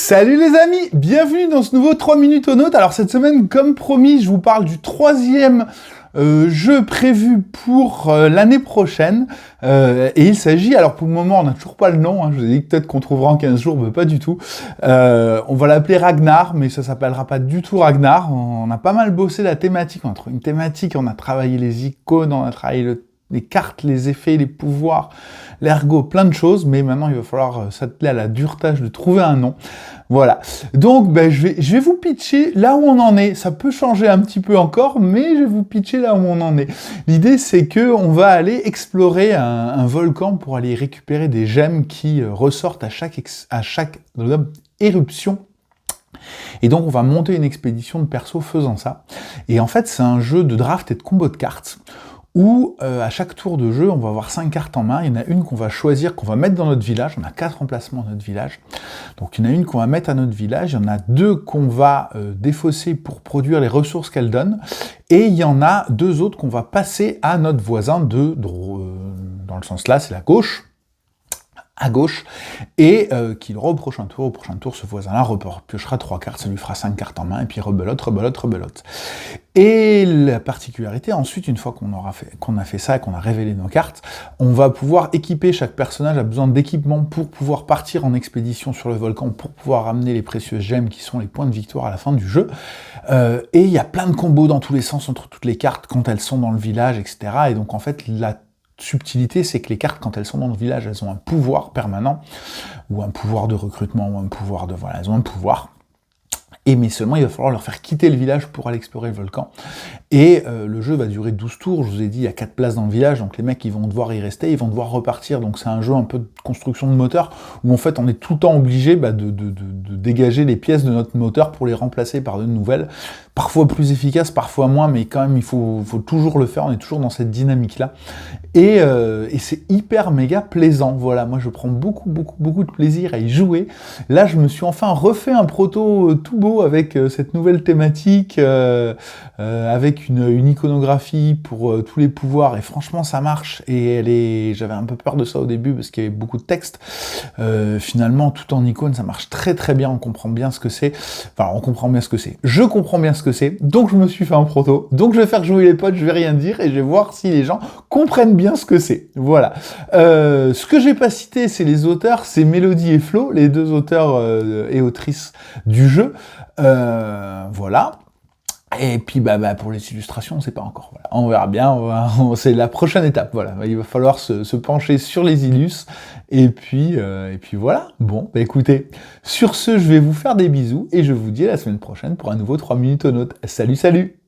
Salut les amis, bienvenue dans ce nouveau 3 minutes au note. Alors cette semaine, comme promis, je vous parle du troisième jeu prévu pour l'année prochaine. Et il s'agit, alors pour le moment, on n'a toujours pas le nom, hein, je vous ai dit peut-être qu'on trouvera en 15 jours, mais pas du tout. On va l'appeler Ragnar, mais ça s'appellera pas du tout Ragnar. On a pas mal bossé la thématique, on a trouvé une thématique, on a travaillé les icônes, on a travaillé les cartes, les effets, les pouvoirs, l'ergo, plein de choses, mais maintenant il va falloir s'atteler à la dure tâche de trouver un nom. Voilà. Donc je vais vous pitcher là où on en est. Ça peut changer un petit peu encore, mais je vais vous pitcher là où on en est. L'idée c'est que on va aller explorer un volcan pour aller récupérer des gemmes qui ressortent à chaque éruption. Et donc on va monter une expédition de perso faisant ça. Et en fait c'est un jeu de draft et de combo de cartes, où à chaque tour de jeu, on va avoir 5 cartes en main. Il y en a une qu'on va choisir, qu'on va mettre dans notre village. On a 4 emplacements dans notre village. Donc il y en a une qu'on va mettre à notre village. Il y en a 2 qu'on va défausser pour produire les ressources qu'elle donne. Et il y en a 2 autres qu'on va passer à notre voisin dans le sens là, c'est la gauche. À gauche, et qu'il aura au prochain tour, ce voisin-là piochera 3 cartes, ça lui fera 5 cartes en main, et puis rebelote. Et la particularité, ensuite, une fois qu'on a fait ça et qu'on a révélé nos cartes, on va pouvoir équiper, chaque personnage a besoin d'équipement pour pouvoir partir en expédition sur le volcan, pour pouvoir ramener les précieuses gemmes qui sont les points de victoire à la fin du jeu. Et il y a plein de combos dans tous les sens entre toutes les cartes quand elles sont dans le village, etc. Et donc en fait, la subtilité, c'est que les cartes, quand elles sont dans le village, elles ont un pouvoir permanent, ou un pouvoir de recrutement, ou un pouvoir de... Voilà, elles ont un pouvoir. Mais seulement, il va falloir leur faire quitter le village pour aller explorer le volcan. Et le jeu va durer 12 tours, je vous ai dit, il y a 4 places dans le village, donc les mecs, ils vont devoir y rester, ils vont devoir repartir, donc c'est un jeu un peu de construction de moteur, où en fait, on est tout le temps obligé de dégager les pièces de notre moteur pour les remplacer par de nouvelles, parfois plus efficaces, parfois moins, mais quand même, il faut toujours le faire, on est toujours dans cette dynamique-là. Et c'est hyper méga plaisant, voilà, moi je prends beaucoup de plaisir à y jouer. Là, je me suis enfin refait un proto tout beau avec cette nouvelle thématique, avec une iconographie pour tous les pouvoirs, et franchement ça marche, et j'avais un peu peur de ça au début parce qu'il y avait beaucoup de texte. Finalement, tout en icône, ça marche très très bien, on comprend bien ce que c'est, je comprends bien ce que c'est, donc je me suis fait un proto, donc je vais faire jouer les potes, je vais rien dire, et je vais voir si les gens comprennent bien ce que c'est, voilà. Ce que j'ai pas cité, c'est les auteurs, c'est Mélodie et Flo, les 2 auteurs et autrices du jeu, voilà. Et puis pour les illustrations, on sait pas encore. Voilà. On verra bien. C'est la prochaine étape. Voilà, il va falloir se pencher sur les illus. Et puis voilà. Bon, écoutez, sur ce, je vais vous faire des bisous et je vous dis à la semaine prochaine pour un nouveau 3 minutes au note. Salut.